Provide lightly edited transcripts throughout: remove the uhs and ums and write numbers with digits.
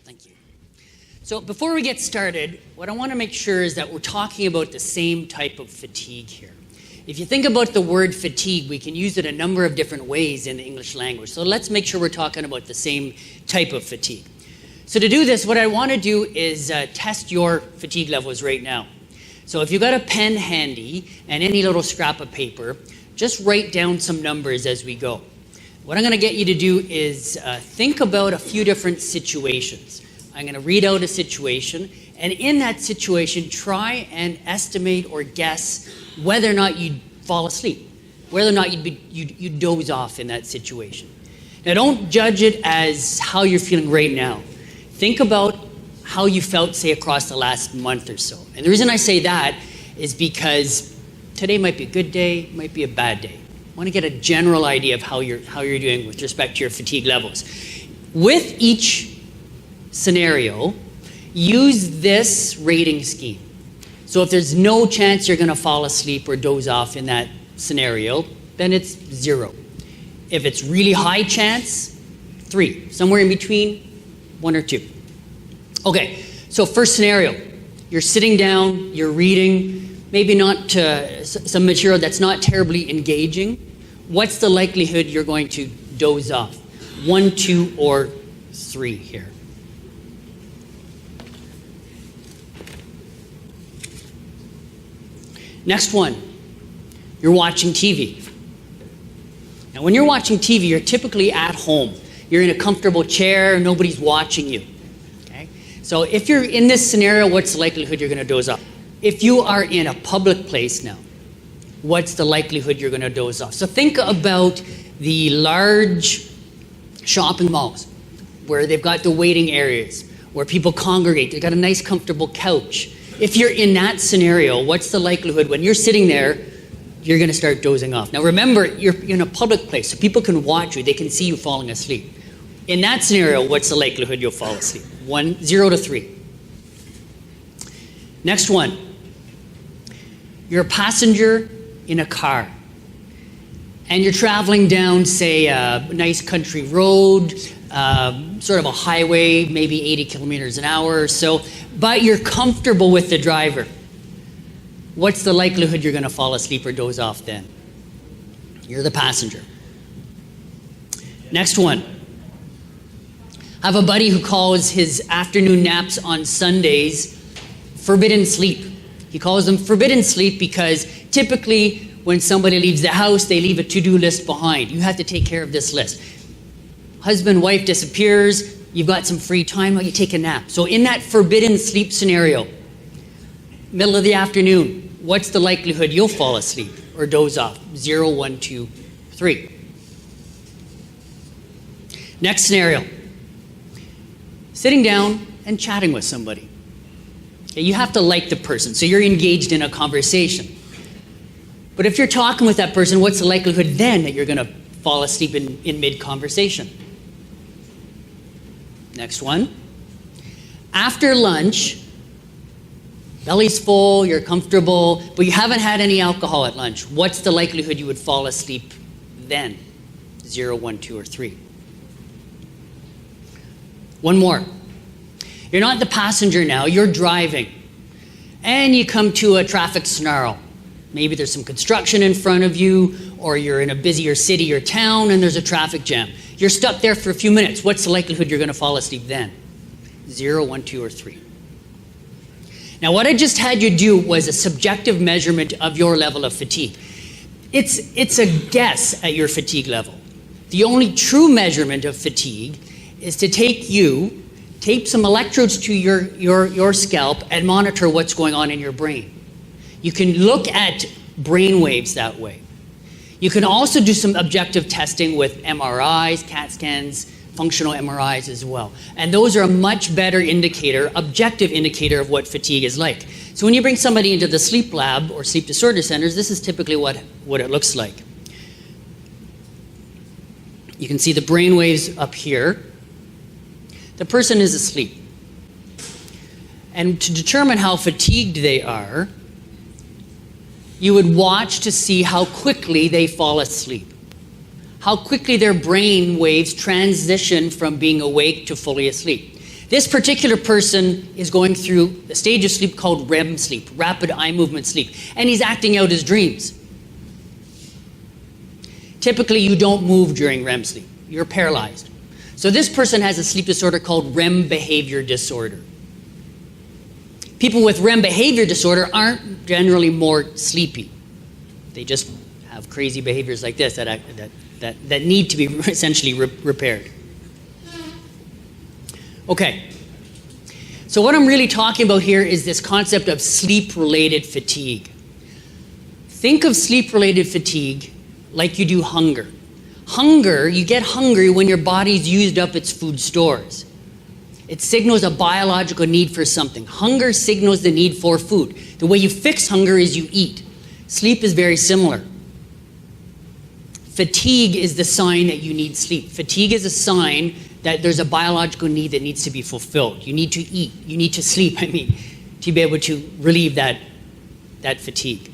Thank you. So before we get started, what I want to make sure is that we're talking about the same type of fatigue here. If you think about the word fatigue, we can use it a number of different ways in the English language. So let's make sure we're talking about the same type of fatigue. So to do this, what I want to do is test your fatigue levels right now. So if you've got a pen handy and any little scrap of paper, just write down some numbers as we go. What I'm going to get you to do is think about a few different situations. I'm going to read out a situation, and in that situation, try and estimate or guess whether or not you'd fall asleep, whether or not you'd doze off in that situation. Now, don't judge it as how you're feeling right now. Think about how you felt, say, across the last month or so. And the reason I say that is because today might be a good day, might be a bad day. I want to get a general idea of how you're doing with respect to your fatigue levels. With each scenario, use this rating scheme. So if there's no chance you're going to fall asleep or doze off in that scenario, then it's 0. If it's really high chance, 3. Somewhere in between, 1 or 2. Okay, so first scenario, you're sitting down, you're reading, maybe not some material that's not terribly engaging. What's the likelihood you're going to doze off? 1, 2, or 3 here. Next one, you're watching TV. Now, when you're watching TV, you're typically at home. You're in a comfortable chair, nobody's watching you. Okay? So if you're in this scenario, what's the likelihood you're going to doze off? If you are in a public place now, what's the likelihood you're going to doze off? So think about the large shopping malls where they've got the waiting areas, where people congregate. They've got a nice, comfortable couch. If you're in that scenario, what's the likelihood when you're sitting there, you're going to start dozing off? Now remember, you're in a public place, so people can watch you. They can see you falling asleep. In that scenario, what's the likelihood you'll fall asleep? 0 to 3. Next one. You're a passenger in a car, and you're traveling down, say, a nice country road, sort of a highway, maybe 80 kilometers an hour or so, but you're comfortable with the driver. What's the likelihood you're going to fall asleep or doze off then? You're the passenger. Next one. I have a buddy who calls his afternoon naps on Sundays forbidden sleep. He calls them forbidden sleep because typically when somebody leaves the house, they leave a to-do list behind. You have to take care of this list. Husband, wife disappears, you've got some free time, well, you take a nap. So in that forbidden sleep scenario, middle of the afternoon, what's the likelihood you'll fall asleep or doze off? 0, 1, 2, 3. Next scenario, sitting down and chatting with somebody. Okay, you have to like the person, so you're engaged in a conversation. But if you're talking with that person, what's the likelihood then that you're going to fall asleep in mid-conversation? Next one. After lunch, belly's full, you're comfortable, but you haven't had any alcohol at lunch. What's the likelihood you would fall asleep then? 0, 1, 2, or 3. One more. You're not the passenger now, you're driving. And you come to a traffic snarl. Maybe there's some construction in front of you, or you're in a busier city or town and there's a traffic jam. You're stuck there for a few minutes. What's the likelihood you're going to fall asleep then? 0, 1, 2, or 3. Now, what I just had you do was a subjective measurement of your level of fatigue. It's a guess at your fatigue level. The only true measurement of fatigue is to tape some electrodes to your scalp and monitor what's going on in your brain. You can look at brain waves that way. You can also do some objective testing with MRIs, CAT scans, functional MRIs as well. And those are a much better indicator, objective indicator of what fatigue is like. So when you bring somebody into the sleep lab or sleep disorder centers, this is typically what it looks like. You can see the brain waves up here. The person is asleep. And to determine how fatigued they are, you would watch to see how quickly they fall asleep, how quickly their brain waves transition from being awake to fully asleep. This particular person is going through a stage of sleep called REM sleep, rapid eye movement sleep, and he's acting out his dreams. Typically, you don't move during REM sleep. You're paralyzed. So this person has a sleep disorder called REM behavior disorder. People with REM behavior disorder aren't generally more sleepy. They just have crazy behaviors like this that need to be essentially repaired. Okay. So what I'm really talking about here is this concept of sleep-related fatigue. Think of sleep-related fatigue like you do hunger. Hunger, you get hungry when your body's used up its food stores. It signals a biological need for something. Hunger signals the need for food. The way you fix hunger is you eat. Sleep is very similar. Fatigue is the sign that you need sleep. Fatigue is a sign that there's a biological need that needs to be fulfilled. You need to eat. You need to sleep, to be able to relieve that fatigue.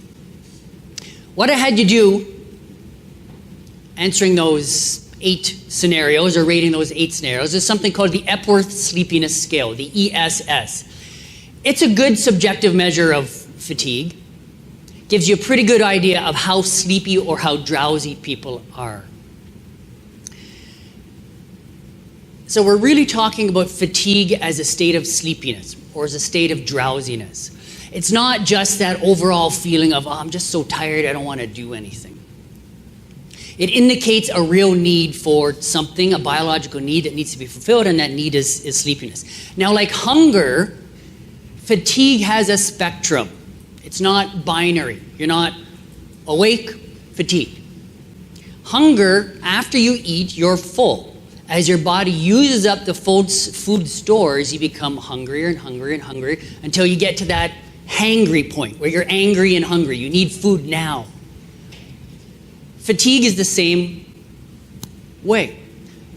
What I had you do, answering those 8 scenarios or rating those 8 scenarios, is something called the Epworth Sleepiness Scale, the ESS. It's a good subjective measure of fatigue. Gives you a pretty good idea of how sleepy or how drowsy people are. So we're really talking about fatigue as a state of sleepiness or as a state of drowsiness. It's not just that overall feeling of, oh, I'm just so tired, I don't want to do anything. It indicates a real need for something, a biological need that needs to be fulfilled, and that need is sleepiness. Now, like hunger, fatigue has a spectrum. It's not binary. You're not awake, fatigued. Hunger, after you eat, you're full. As your body uses up the food stores, you become hungrier and hungrier and hungrier until you get to that hangry point where you're angry and hungry. You need food now. Fatigue is the same way.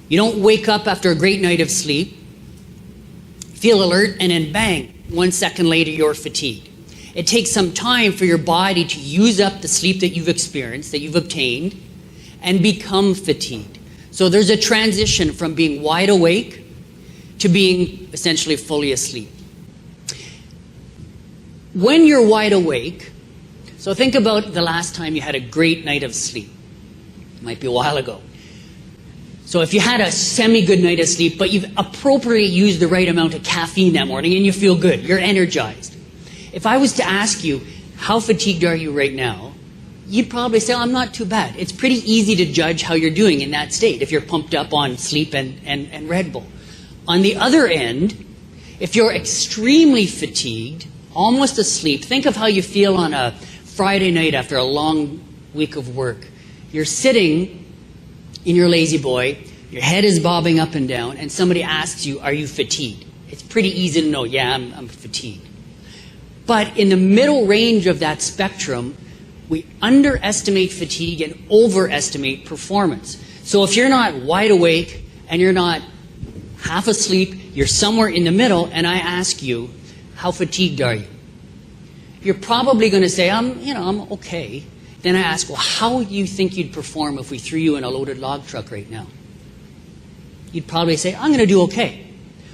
You don't wake up after a great night of sleep, feel alert, and then bang, 1 second later you're fatigued. It takes some time for your body to use up the sleep that you've experienced, that you've obtained, and become fatigued. So there's a transition from being wide awake to being essentially fully asleep. When you're wide awake, so think about the last time you had a great night of sleep. It might be a while ago. So if you had a semi-good night of sleep, but you've appropriately used the right amount of caffeine that morning and you feel good, you're energized. If I was to ask you, how fatigued are you right now? You'd probably say, I'm not too bad. It's pretty easy to judge how you're doing in that state if you're pumped up on sleep and Red Bull. On the other end, if you're extremely fatigued, almost asleep, think of how you feel on a Friday night after a long week of work. You're sitting in your lazy boy, your head is bobbing up and down, and somebody asks you, are you fatigued? It's pretty easy to know, yeah, I'm fatigued. But in the middle range of that spectrum, we underestimate fatigue and overestimate performance. So if you're not wide awake and you're not half asleep, you're somewhere in the middle, and I ask you, how fatigued are you? You're probably going to say, I'm okay. Then I ask, well, how do you think you'd perform if we threw you in a loaded log truck right now? You'd probably say, I'm going to do okay.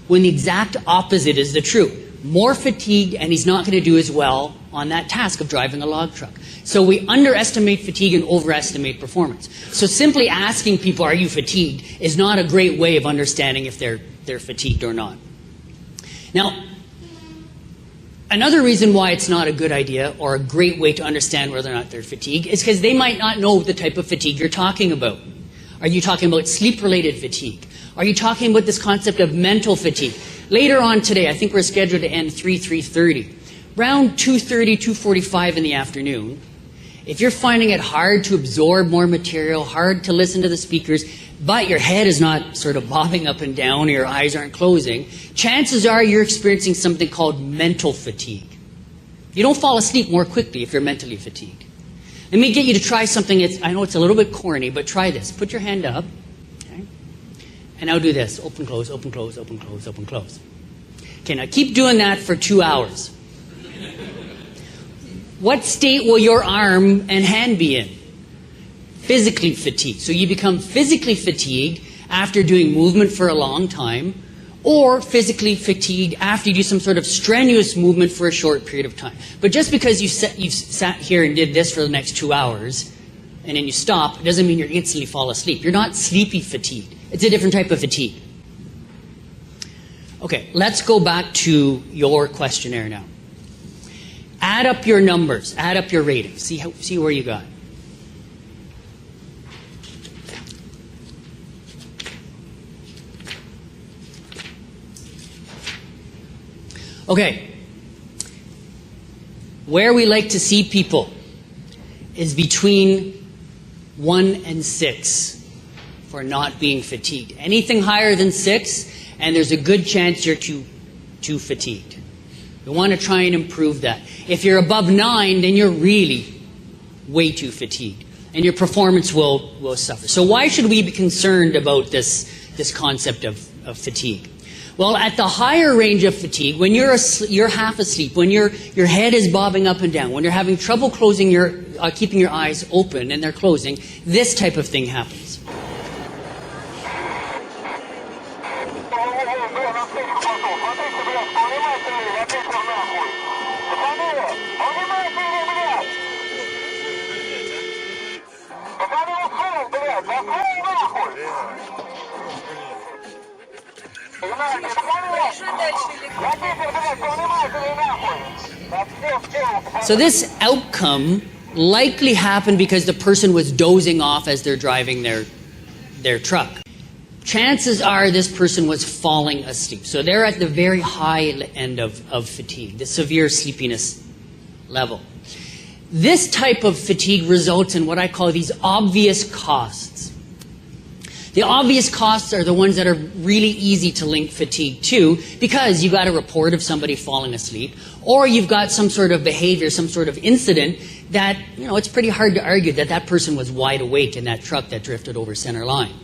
When the exact opposite is the truth. More fatigued, and he's not going to do as well on that task of driving a log truck. So we underestimate fatigue and overestimate performance. So simply asking people, are you fatigued, is not a great way of understanding if they're fatigued or not. Now, another reason why it's not a good idea or a great way to understand whether or not they're fatigued is because they might not know the type of fatigue you're talking about. Are you talking about sleep-related fatigue? Are you talking about this concept of mental fatigue? Later on today, I think we're scheduled to end 3:30. Around 2:30, 2:45 in the afternoon, if you're finding it hard to absorb more material, hard to listen to the speakers, but your head is not sort of bobbing up and down or your eyes aren't closing, chances are you're experiencing something called mental fatigue. You don't fall asleep more quickly if you're mentally fatigued. Let me get you to try something. I know it's a little bit corny, but try this. Put your hand up. Okay? And now do this. Open, close, open, close, open, close, open, close. Okay, now keep doing that for 2 hours. What state will your arm and hand be in? Physically fatigued. So you become physically fatigued after doing movement for a long time, or physically fatigued after you do some sort of strenuous movement for a short period of time. But just because you've sat here and did this for the next 2 hours, and then you stop, it doesn't mean you're instantly fall asleep. You're not sleepy fatigued. It's a different type of fatigue. Okay, let's go back to your questionnaire now. Add up your numbers, add up your ratings, see where you got. Okay, where we like to see people is between 1 and 6 for not being fatigued. Anything higher than 6, and there's a good chance you're too fatigued. You want to try and improve that. If you're above 9, then you're really way too fatigued, and your performance will suffer. So why should we be concerned about this concept of fatigue? Well, at the higher range of fatigue, when you're half asleep, when your head is bobbing up and down, when you're having trouble keeping your eyes open and they're closing, this type of thing happens. So this outcome likely happened because the person was dozing off as they're driving their truck. Chances are this person was falling asleep. So they're at the very high end of fatigue, the severe sleepiness level. This type of fatigue results in what I call these obvious costs. The obvious costs are the ones that are really easy to link fatigue to, because you got a report of somebody falling asleep, or you've got some sort of behavior, some sort of incident that, it's pretty hard to argue that person was wide awake in that truck that drifted over center line.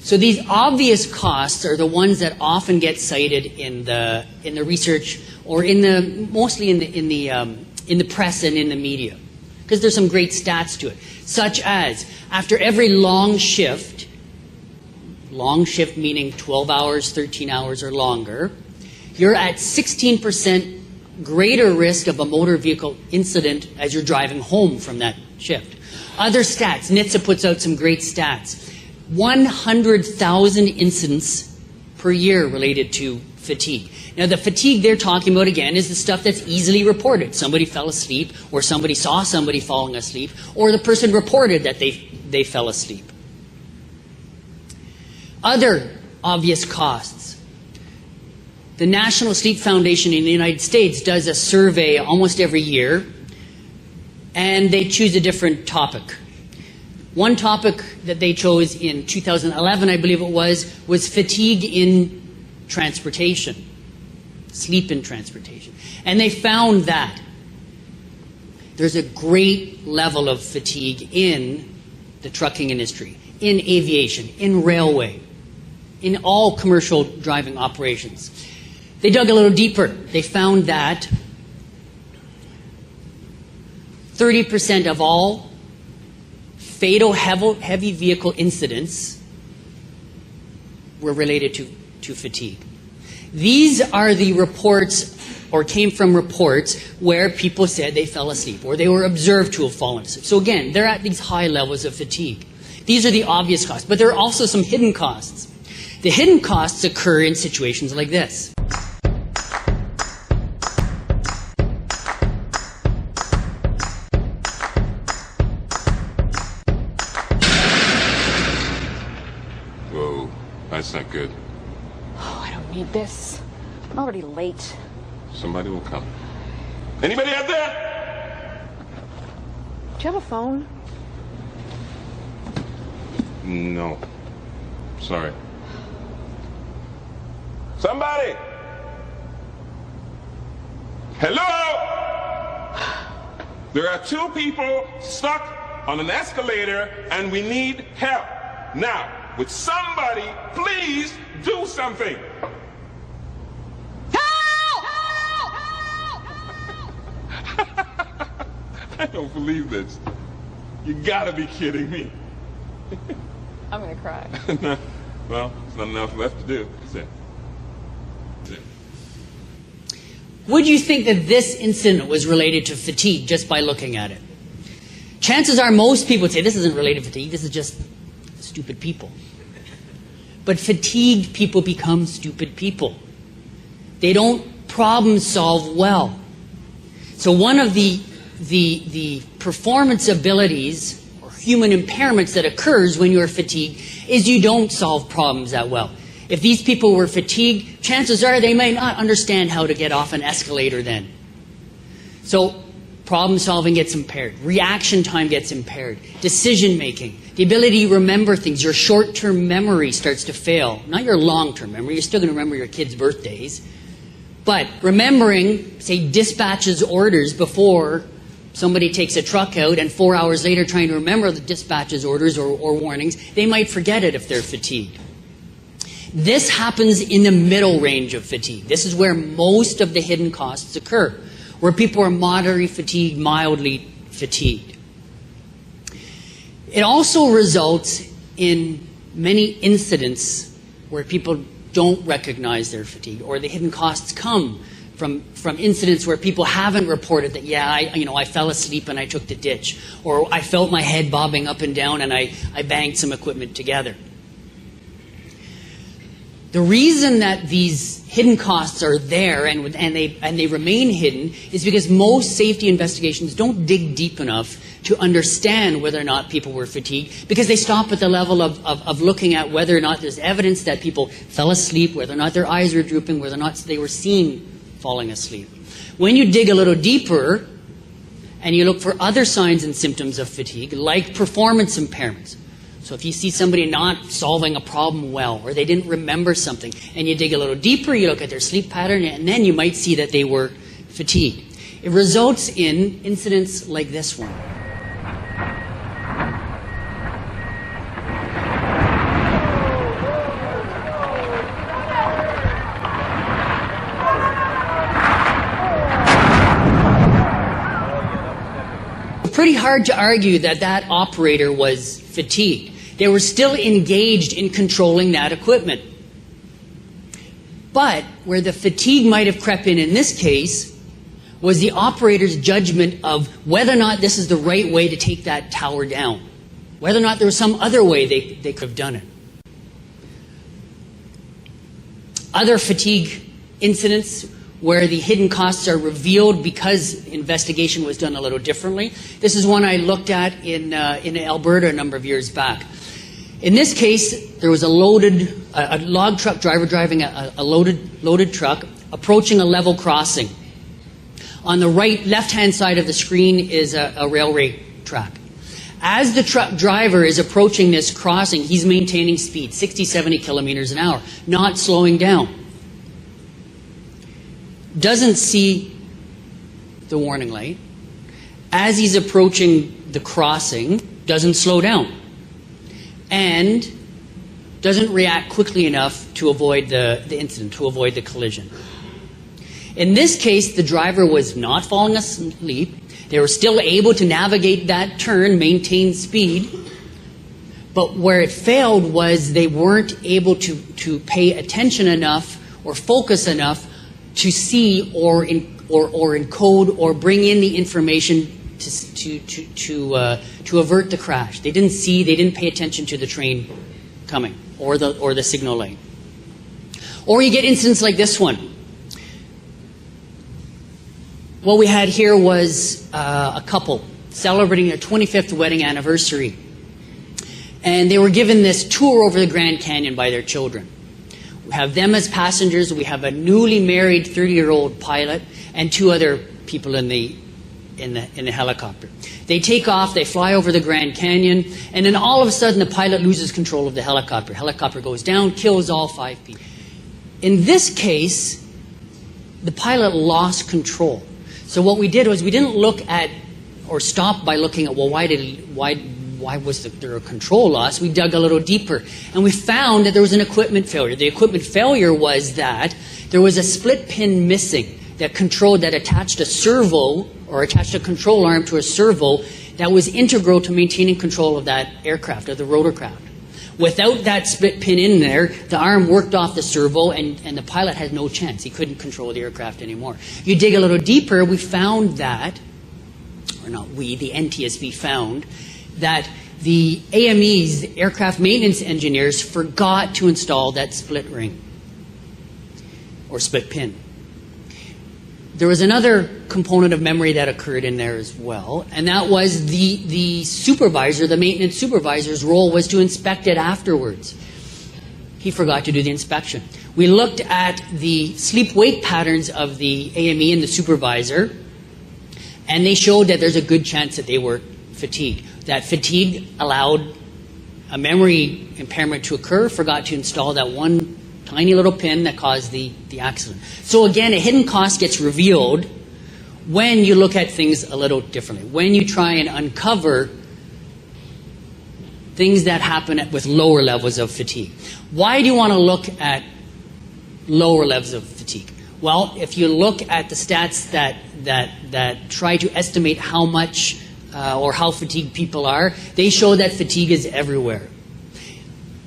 So these obvious costs are the ones that often get cited in the research, or mostly in the press and in the media, because there's some great stats to it, such as after every long shift meaning 12 hours, 13 hours or longer, you're at 16% greater risk of a motor vehicle incident as you're driving home from that shift. Other stats, NHTSA puts out some great stats. 100,000 incidents per year related to fatigue. Now the fatigue they're talking about again is the stuff that's easily reported. Somebody fell asleep, or somebody saw somebody falling asleep, or the person reported that they fell asleep. Other obvious costs. The National Sleep Foundation in the United States does a survey almost every year, and they choose a different topic. One topic that they chose in 2011, I believe it was fatigue in transportation, sleep in transportation. And they found that there's a great level of fatigue in the trucking industry, in aviation, in railway, in all commercial driving operations. They dug a little deeper. They found that 30% of all fatal heavy vehicle incidents were related to fatigue. These are the reports, or came from reports, where people said they fell asleep, or they were observed to have fallen asleep. So again, they're at these high levels of fatigue. These are the obvious costs, but there are also some hidden costs. The hidden costs occur in situations like this. Whoa, that's not good. Oh, I don't need this. I'm already late. Somebody will come. Anybody out there? Do you have a phone? No. Sorry. Somebody! Hello? There are 2 people stuck on an escalator and we need help. Now, would somebody please do something? Help! I don't believe this. You gotta be kidding me. I'm gonna cry. Well, there's not enough left to do, is there? Would you think that this incident was related to fatigue just by looking at it? Chances are most people would say this isn't related to fatigue, this is just stupid people. But fatigued people become stupid people. They don't problem solve well. So one of the performance abilities or human impairments that occurs when you're fatigued is you don't solve problems that well. If these people were fatigued, chances are they may not understand how to get off an escalator then. So problem solving gets impaired. Reaction time gets impaired. Decision making. The ability to remember things. Your short-term memory starts to fail. Not your long-term memory. You're still going to remember your kids' birthdays. But remembering, say, dispatches orders before somebody takes a truck out, and 4 hours later trying to remember the dispatches orders or warnings, they might forget it if they're fatigued. This happens in the middle range of fatigue. This is where most of the hidden costs occur, where people are moderately fatigued, mildly fatigued. It also results in many incidents where people don't recognize their fatigue, or the hidden costs come from incidents where people haven't reported that, yeah, I fell asleep and I took the ditch, or I felt my head bobbing up and down and I banged some equipment together. The reason that these hidden costs are there and they remain hidden is because most safety investigations don't dig deep enough to understand whether or not people were fatigued, because they stop at the level of looking at whether or not there's evidence that people fell asleep, whether or not their eyes were drooping, whether or not they were seen falling asleep. When you dig a little deeper and you look for other signs and symptoms of fatigue, like performance impairments. So if you see somebody not solving a problem well, or they didn't remember something, and you dig a little deeper, you look at their sleep pattern, and then you might see that they were fatigued. It results in incidents like this one. Pretty hard to argue that that operator was fatigued. They were still engaged in controlling that equipment. But where the fatigue might have crept in this case was the operator's judgment of whether or not this is the right way to take that tower down, whether or not there was some other way they could have done it. Other fatigue incidents where the hidden costs are revealed because investigation was done a little differently. This is one I looked at in Alberta a number of years back. In this case, there was a log truck driver driving a loaded truck approaching a level crossing. On the left-hand side of the screen is a railway track. As the truck driver is approaching this crossing, he's maintaining speed, 60, 70 kilometers an hour, not slowing down. Doesn't see the warning light. As he's approaching the crossing, doesn't slow down. And doesn't react quickly enough to avoid the incident, to avoid the collision. In this case, the driver was not falling asleep. They were still able to navigate that turn, maintain speed. But where it failed was they weren't able to pay attention enough or focus enough to see or encode or bring in the information to avert the crash. They didn't see, they didn't pay attention to the train coming or the signal light. Or you get incidents like this one. What we had here was a couple celebrating their 25th wedding anniversary. And they were given this tour over the Grand Canyon by their children. We have them as passengers. We have a newly married 30-year-old pilot and two other people in the helicopter. They take off, they fly over the Grand Canyon, and then all of a sudden the pilot loses control of the helicopter. Helicopter goes down, kills all 5 people. In this case, the pilot lost control. So what we did was we didn't look at or stop by looking at, well, why was there a control loss? We dug a little deeper, and we found that there was an equipment failure. The equipment failure was that there was a split pin missing that attached a servo or attached a control arm to a servo that was integral to maintaining control of that aircraft, of the rotorcraft. Without that split pin in there, the arm worked off the servo and the pilot had no chance. He couldn't control the aircraft anymore. You dig a little deeper, we found that, or not we, the NTSB found, that the AMEs, the aircraft maintenance engineers, forgot to install that split ring or split pin. There was another component of memory that occurred in there as well, and that was the supervisor, the maintenance supervisor's role was to inspect it afterwards. He forgot to do the inspection. We looked at the sleep-wake patterns of the AME and the supervisor, and they showed that there's a good chance that they were fatigued. That fatigue allowed a memory impairment to occur, forgot to install that one tiny little pin that caused the accident. So again, a hidden cost gets revealed when you look at things a little differently, when you try and uncover things that happen with lower levels of fatigue. Why do you want to look at lower levels of fatigue? Well, if you look at the stats that try to estimate how much or how fatigued people are, they show that fatigue is everywhere.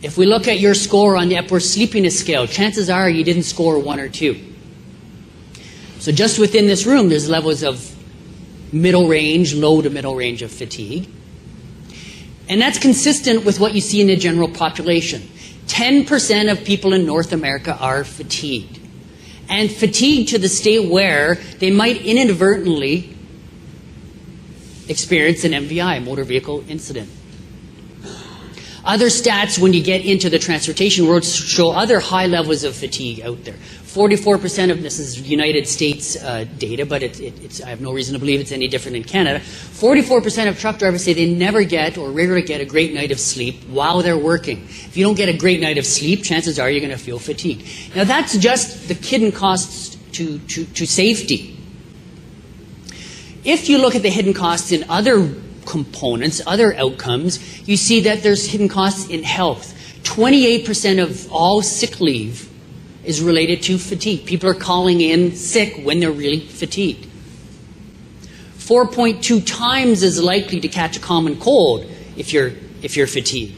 If we look at your score on the Epworth Sleepiness scale, chances are you didn't score 1 or 2. So just within this room, there's levels of middle range, low to middle range of fatigue. And that's consistent with what you see in the general population. 10% of people in North America are fatigued. And fatigued to the state where they might inadvertently experience an MVI, motor vehicle incident. Other stats, when you get into the transportation world, show other high levels of fatigue out there. 44% of this is United States data, but I have no reason to believe it's any different in Canada. 44% of truck drivers say they never get or rarely get a great night of sleep while they're working. If you don't get a great night of sleep, chances are you're going to feel fatigued. Now that's just the hidden costs to safety. If you look at the hidden costs in other components, other outcomes, you see that there's hidden costs in health. 28% of all sick leave is related to fatigue. People are calling in sick when they're really fatigued. 4.2 times as likely to catch a common cold if you're fatigued.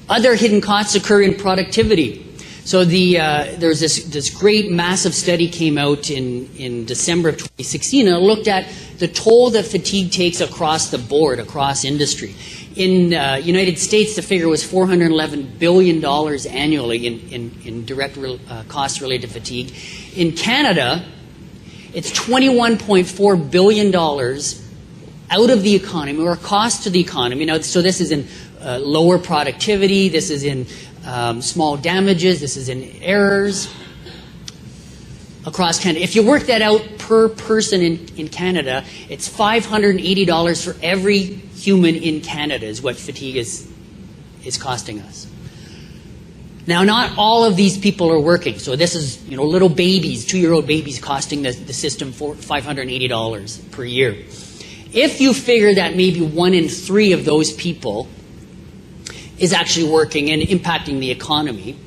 Other hidden costs occur in productivity. So there's this great massive study came out in December of 2016, and it looked at the toll that fatigue takes across the board, across industry. In United States, the figure was $411 billion annually in direct costs related to fatigue. In Canada, it's $21.4 billion out of the economy, or a cost to the economy. Now, so this is in lower productivity, this is in small damages, this is in errors across Canada. If you work that out per person in Canada, it's $580 for every human in Canada is what fatigue is costing us. Now, not all of these people are working. So this is, little babies, 2-year-old babies costing the system for $580 per year. If you figure that maybe 1 in 3 of those people is actually working and impacting the economy,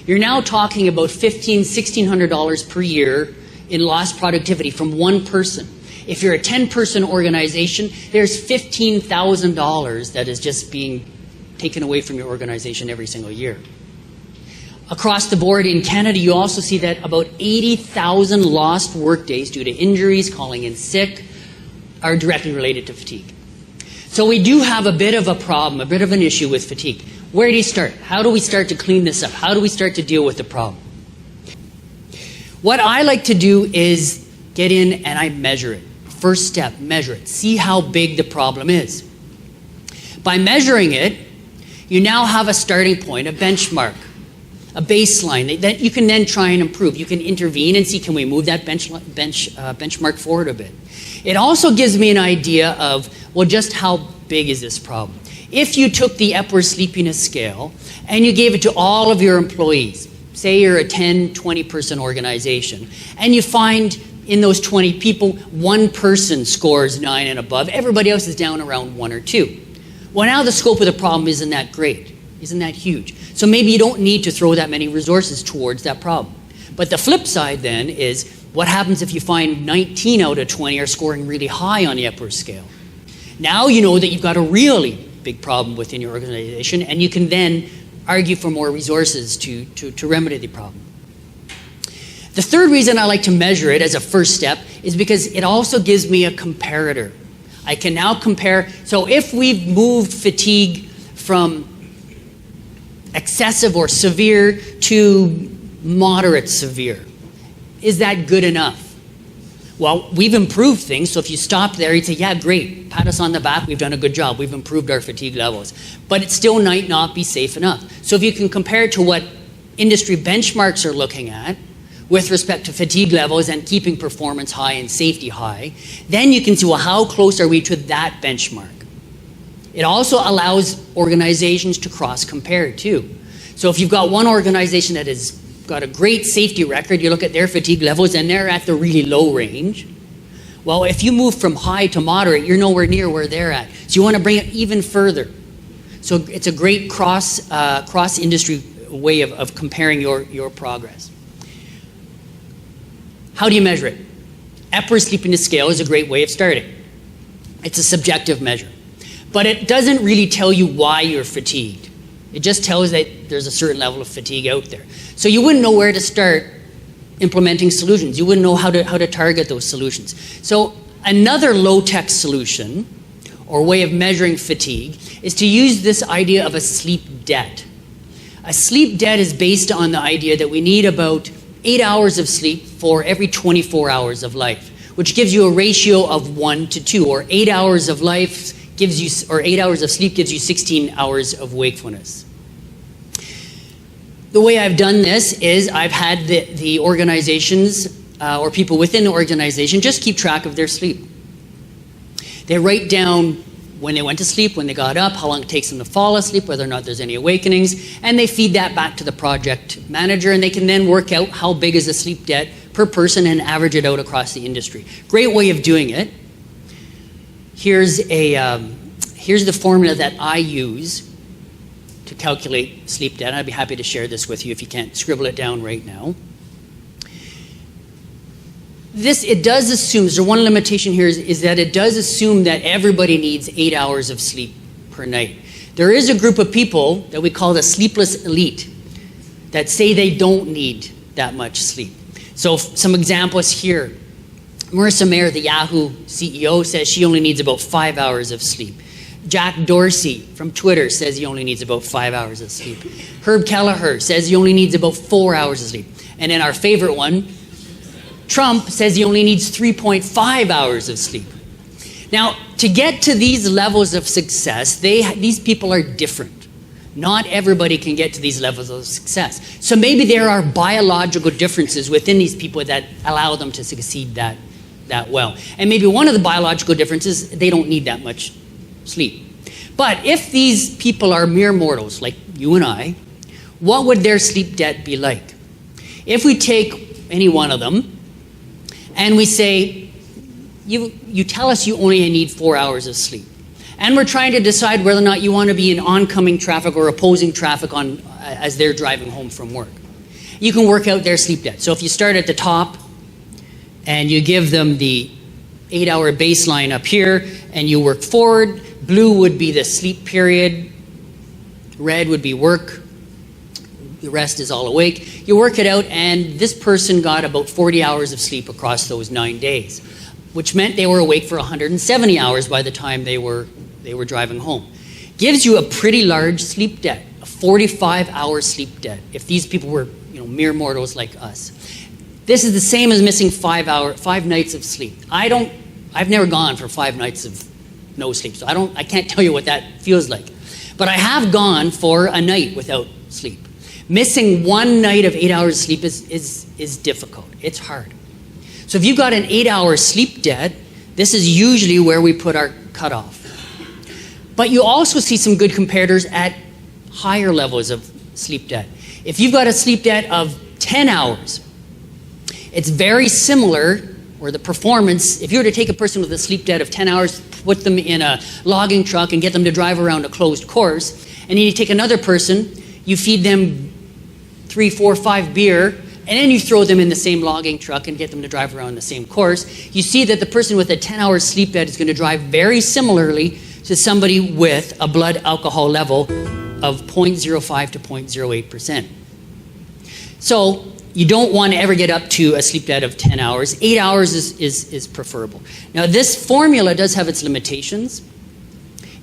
you're now talking about $1,500, $1,600 per year in lost productivity from one person. If you're a 10-person organization, there's $15,000 that is just being taken away from your organization every single year. Across the board in Canada, you also see that about 80,000 lost work days due to injuries, calling in sick, are directly related to fatigue. So we do have a bit of a problem, a bit of an issue with fatigue. Where do you start? How do we start to clean this up? How do we start to deal with the problem? What I like to do is get in and I measure it. First step, measure it. See how big the problem is. By measuring it, you now have a starting point, a benchmark, a baseline that you can then try and improve. You can intervene and see, can we move that benchmark forward a bit? It also gives me an idea of, well, just how big is this problem? If you took the Epworth Sleepiness scale and you gave it to all of your employees, say you're a 10, 20-person organization, and you find in those 20 people, one person scores 9 and above, everybody else is down around 1 or 2. Well, now the scope of the problem isn't that great, isn't that huge. So maybe you don't need to throw that many resources towards that problem. But the flip side then is, what happens if you find 19 out of 20 are scoring really high on the Epworth scale? Now you know that you've got a really big problem within your organization, and you can then argue for more resources to remedy the problem. The third reason I like to measure it as a first step is because it also gives me a comparator. I can now compare. So if we've moved fatigue from excessive or severe to moderate severe, is that good enough? Well, we've improved things, so if you stop there, you'd say, yeah, great, pat us on the back, we've done a good job, we've improved our fatigue levels. But it still might not be safe enough. So if you can compare it to what industry benchmarks are looking at with respect to fatigue levels and keeping performance high and safety high, then you can see, well, how close are we to that benchmark? It also allows organizations to cross-compare too. So if you've got one organization that has got a great safety record, you look at their fatigue levels and they're at the really low range. Well, if you move from high to moderate, you're nowhere near where they're at. So you want to bring it even further. So it's a great cross-industry way of comparing your progress. How do you measure it? Epworth Sleepiness Scale is a great way of starting. It's a subjective measure. But it doesn't really tell you why you're fatigued. It just tells that there's a certain level of fatigue out there. So you wouldn't know where to start implementing solutions. You wouldn't know how to target those solutions. So another low-tech solution or way of measuring fatigue is to use this idea of a sleep debt. A sleep debt is based on the idea that we need about 8 hours of sleep for every 24 hours of life, which gives you a ratio of 1 to 2, or 8 hours of life gives you, or 8 hours of sleep gives you 16 hours of wakefulness. The way I've done this is I've had the organizations or people within the organization just keep track of their sleep. They write down when they went to sleep, when they got up, how long it takes them to fall asleep, whether or not there's any awakenings, and they feed that back to the project manager, and they can then work out how big is the sleep debt per person and average it out across the industry. Great way of doing it. Here's the formula that I use to calculate sleep debt. I'd be happy to share this with you if you can't scribble it down right now. It does assume, so one limitation here is that it does assume that everybody needs 8 hours of sleep per night. There is a group of people that we call the sleepless elite that say they don't need that much sleep. So some examples here. Marissa Mayer, the Yahoo CEO, says she only needs about 5 hours of sleep. Jack Dorsey from Twitter says he only needs about 5 hours of sleep. Herb Kelleher says he only needs about 4 hours of sleep. And then our favorite one, Trump says he only needs 3.5 hours of sleep. Now, to get to these levels of success, these people are different. Not everybody can get to these levels of success. So maybe there are biological differences within these people that allow them to succeed that well. And maybe one of the biological differences, they don't need that much sleep. But if these people are mere mortals, like you and I, what would their sleep debt be like? If we take any one of them, and we say, you tell us you only need 4 hours of sleep. And we're trying to decide whether or not you want to be in oncoming traffic or opposing traffic as they're driving home from work. You can work out their sleep debt. So if you start at the top and you give them the 8-hour baseline up here and you work forward, blue would be the sleep period, red would be work, the rest is all awake. You work it out, and this person got about 40 hours of sleep across those 9 days, which meant they were awake for 170 hours by the time they were driving home. Gives you a pretty large sleep debt, a 45-hour sleep debt, if these people were mere mortals like us. This is the same as missing 5 nights of sleep. I've never gone for 5 nights of no sleep, so I can't tell you what that feels like. But I have gone for a night without sleep. Missing 1 night of 8 hours of sleep is difficult. It's hard. So if you've got an 8-hour sleep debt, this is usually where we put our cutoff. But you also see some good comparators at higher levels of sleep debt. If you've got a sleep debt of 10 hours, it's very similar, or the performance, if you were to take a person with a sleep debt of 10 hours, put them in a logging truck and get them to drive around a closed course, and then you take another person, you feed them 3, 4, 5 beer, and then you throw them in the same logging truck and get them to drive around the same course, you see that the person with a 10-hour sleep debt is going to drive very similarly to somebody with a blood alcohol level of 0.05 to 0.08%. So you don't want to ever get up to a sleep debt of 10 hours. 8 hours is preferable. Now, this formula does have its limitations.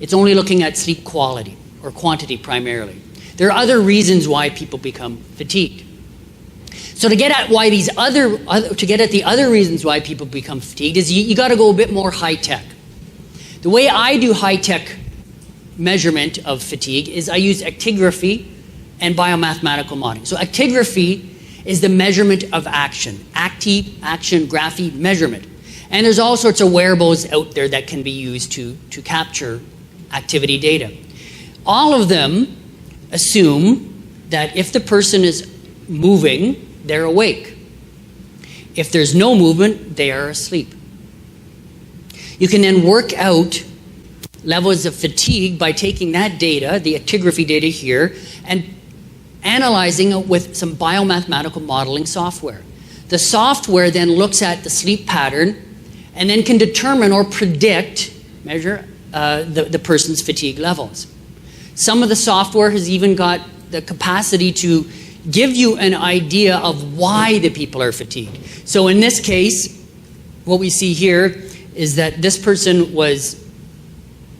It's only looking at sleep quality or quantity primarily. There are other reasons why people become fatigued. So to get at why the other reasons why people become fatigued is you got to go a bit more high tech. The way I do high tech measurement of fatigue is I use actigraphy and biomathematical modeling. So actigraphy is the measurement of action, action, graphy, measurement. And there's all sorts of wearables out there that can be used to capture activity data. All of them assume that if the person is moving, they're awake. If there's no movement, they are asleep. You can then work out levels of fatigue by taking that data, the actigraphy data here, and analyzing it with some biomathematical modeling software. The software then looks at the sleep pattern and then can determine or measure the person's fatigue levels. Some of the software has even got the capacity to give you an idea of why the people are fatigued. So in this case, what we see here is that this person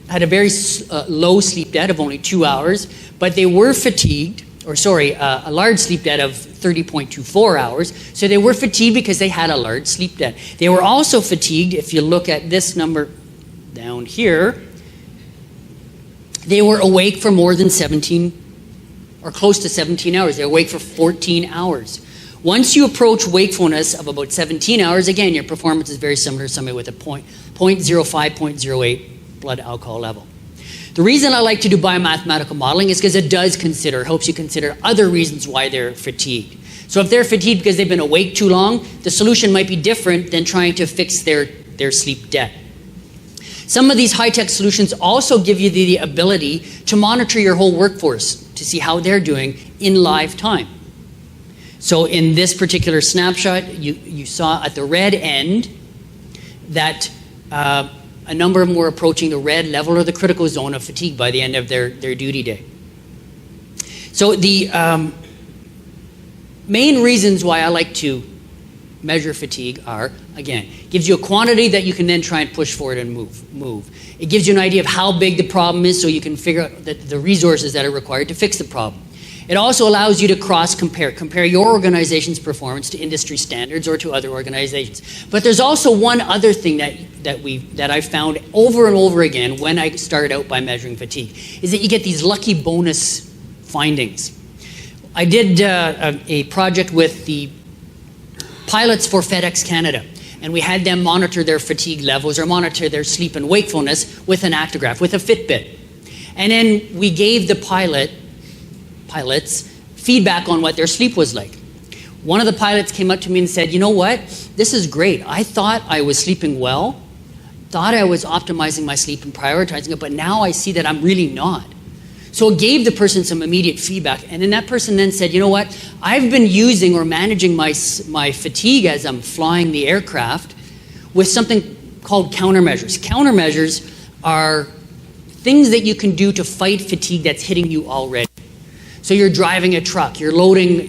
had a very low sleep debt of only 2 hours, but they were fatigued, a large sleep debt of 30.24 hours. So they were fatigued because they had a large sleep debt. They were also fatigued, if you look at this number down here, they were awake for more than 17 or close to 17 hours. They're awake for 14 hours. Once you approach wakefulness of about 17 hours, again, your performance is very similar to somebody with a 0.05, 0.08 blood alcohol level. The reason I like to do biomathematical modeling is because it helps you consider other reasons why they're fatigued. So if they're fatigued because they've been awake too long, the solution might be different than trying to fix their sleep debt. Some of these high-tech solutions also give you the ability to monitor your whole workforce to see how they're doing in live time. So in this particular snapshot, you saw at the red end that a number of them were approaching the red level or the critical zone of fatigue by the end of their duty day. So the main reasons why I like to measure fatigue are, again, gives you a quantity that you can then try and push forward and move. It gives you an idea of how big the problem is so you can figure out the resources that are required to fix the problem. It also allows you to compare your organization's performance to industry standards or to other organizations. But there's also one other thing that I found over and over again when I started out by measuring fatigue, is that you get these lucky bonus findings. I did a project with the pilots for FedEx Canada, and we had them monitor their fatigue levels or monitor their sleep and wakefulness with an actigraph, with a Fitbit. And then we gave the pilots feedback on what their sleep was like. One of the pilots came up to me and said, you know what, this is great. I thought I was sleeping well, thought I was optimizing my sleep and prioritizing it, but now I see that I'm really not. So it gave the person some immediate feedback. And then that person then said, you know what, I've been using or managing my fatigue as I'm flying the aircraft with something called countermeasures. Countermeasures are things that you can do to fight fatigue that's hitting you already. So you're driving a truck, you're loading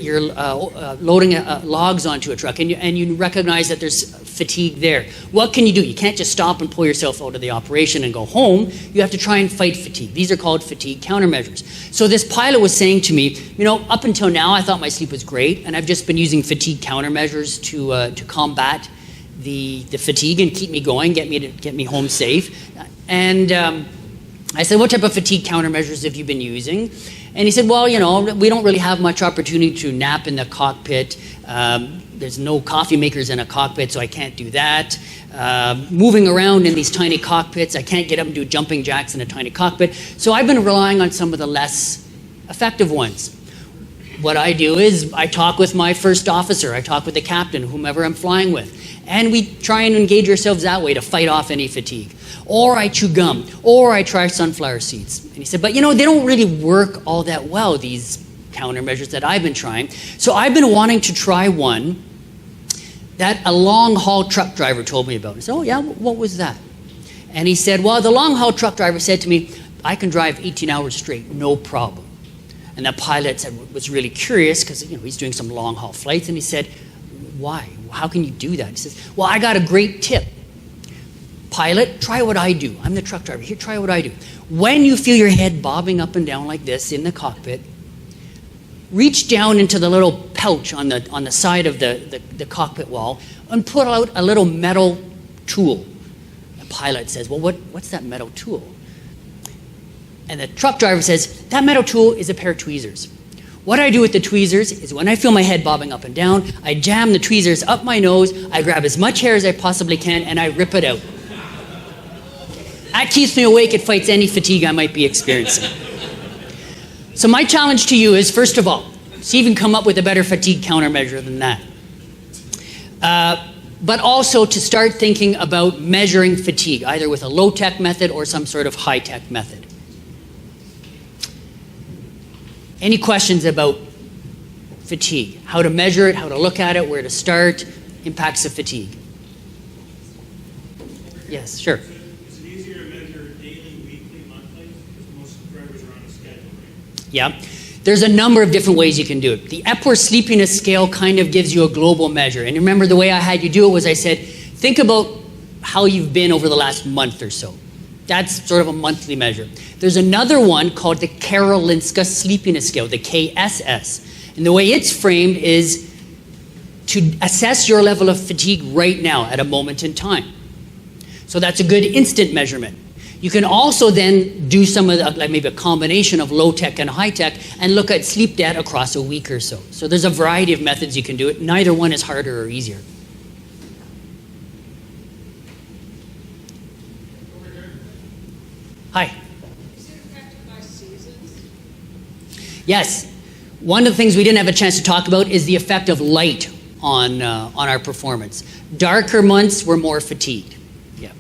logs onto a truck, and you recognize that there's fatigue there. What can you do? You can't just stop and pull yourself out of the operation and go home. You have to try and fight fatigue. These are called fatigue countermeasures. So this pilot was saying to me, you know, up until now I thought my sleep was great, and I've just been using fatigue countermeasures to combat the fatigue and keep me going, get me home safe. And I said, what type of fatigue countermeasures have you been using? And he said, well, you know, we don't really have much opportunity to nap in the cockpit. There's no coffee makers in a cockpit, so I can't do that. Moving around in these tiny cockpits, I can't get up and do jumping jacks in a tiny cockpit. So I've been relying on some of the less effective ones. What I do is I talk with my first officer, I talk with the captain, whomever I'm flying with, and we try and engage ourselves that way to fight off any fatigue. Or I chew gum, or I try sunflower seeds. And he said, but you know, they don't really work all that well, these countermeasures that I've been trying. So I've been wanting to try one that a long-haul truck driver told me about. I said, oh yeah, what was that? And he said, well, the long haul truck driver said to me, I can drive 18 hours straight, no problem. And the pilot was really curious because he's doing some long haul flights, and he said, why? How can you do that? He says, well, I got a great tip. Pilot, try what I do. I'm the truck driver. Here, try what I do. When you feel your head bobbing up and down like this in the cockpit, reach down into the little pouch on the side of the cockpit wall and pull out a little metal tool. The pilot says, well, what's that metal tool? And the truck driver says, that metal tool is a pair of tweezers. What I do with the tweezers is when I feel my head bobbing up and down, I jam the tweezers up my nose, I grab as much hair as I possibly can, and I rip it out. That keeps me awake. It fights any fatigue I might be experiencing. So my challenge to you is, first of all, see if you can come up with a better fatigue countermeasure than that. But also to start thinking about measuring fatigue, either with a low-tech method or some sort of high-tech method. Any questions about fatigue? How to measure it, how to look at it, where to start, impacts of fatigue? Yes, sure. Is it easier to measure daily, weekly, monthly? Because most drivers are on a schedule, right? Yeah. There's a number of different ways you can do it. The Epworth Sleepiness Scale kind of gives you a global measure. And remember, the way I had you do it was I said, think about how you've been over the last month or so. That's sort of a monthly measure. There's another one called the Karolinska Sleepiness Scale, the KSS. And the way it's framed is to assess your level of fatigue right now at a moment in time. So that's a good instant measurement. You can also then do some of the, like maybe a combination of low-tech and high-tech and look at sleep debt across a week or so. So there's a variety of methods you can do it. Neither one is harder or easier. Hi. Is it affected by seasons? Yes. One of the things we didn't have a chance to talk about is the effect of light on our performance. Darker months, we're more fatigued. Yeah.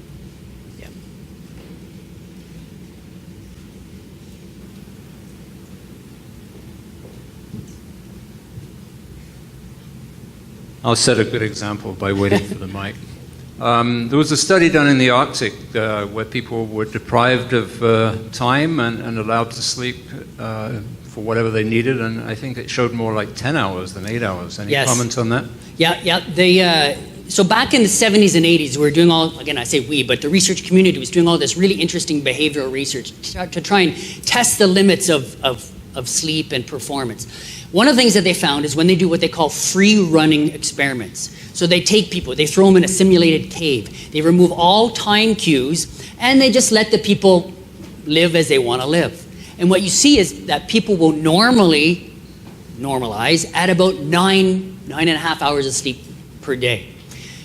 Yeah. I'll set a good example by waiting for the mic. There was a study done in the Arctic where people were deprived of time and allowed to sleep for whatever they needed, and I think it showed more like 10 hours than 8 hours. Any comments on that? Yeah. So back in the 70s and 80s, we were doing all, again, I say we, but the research community was doing all this really interesting behavioral research to try and test the limits of sleep and performance. One of the things that they found is when they do what they call free running experiments. So they take people, they throw them in a simulated cave, they remove all time cues, and they just let the people live as they want to live. And what you see is that people will normalize at about 9.5 hours of sleep per day.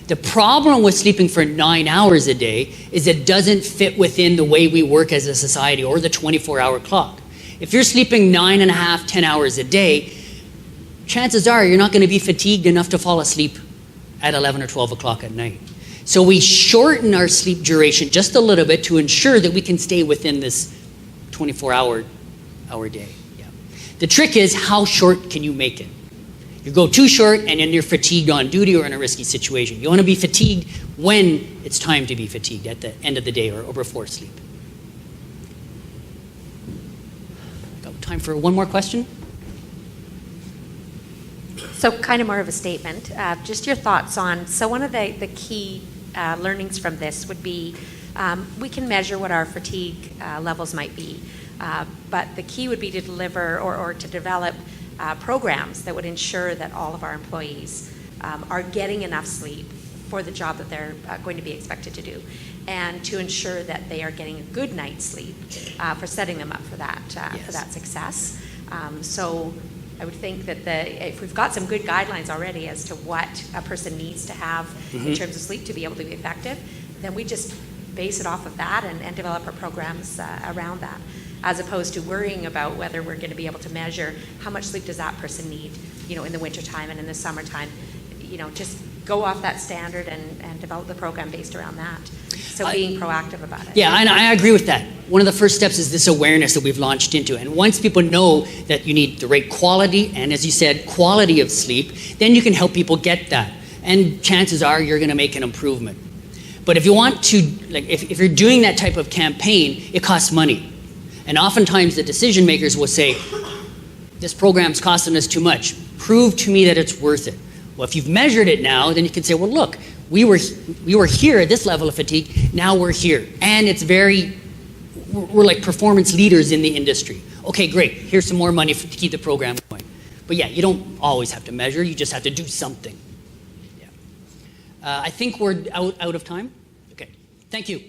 The problem with sleeping for 9 hours a day is it doesn't fit within the way we work as a society or the 24-hour clock. If you're sleeping 9.5, 10 hours a day, chances are you're not going to be fatigued enough to fall asleep at 11 or 12 o'clock at night. So we shorten our sleep duration just a little bit to ensure that we can stay within this 24-hour day. Yeah. The trick is, how short can you make it? You go too short and then you're fatigued on duty or in a risky situation. You want to be fatigued when it's time to be fatigued, at the end of the day or before sleep. Got time for one more question? So kind of more of a statement, just your thoughts on, so one of the key learnings from this would be we can measure what our fatigue levels might be, but the key would be to deliver or to develop programs that would ensure that all of our employees are getting enough sleep for the job that they're going to be expected to do, and to ensure that they are getting a good night's sleep for setting them up for that, for that success. So I would think that if we've got some good guidelines already as to what a person needs to have in terms of sleep to be able to be effective, then we just base it off of that and develop our programs around that, as opposed to worrying about whether we're going to be able to measure how much sleep does that person need, in the wintertime and in the summertime. Just go off that standard and develop the program based around that. So being proactive about it. Yeah, and I agree with that. One of the first steps is this awareness that we've launched into. And once people know that you need the right quality and, as you said, quality of sleep, then you can help people get that. And chances are you're going to make an improvement. But if you want to, like, if you're doing that type of campaign, it costs money. And oftentimes the decision makers will say, this program's costing us too much. Prove to me that it's worth it. Well, if you've measured it now, then you can say, well, look, we were here at this level of fatigue, now we're here. And we're like performance leaders in the industry. Okay, great, here's some more money to keep the program going. But yeah, you don't always have to measure, you just have to do something. Yeah. I think we're out of time. Okay, thank you.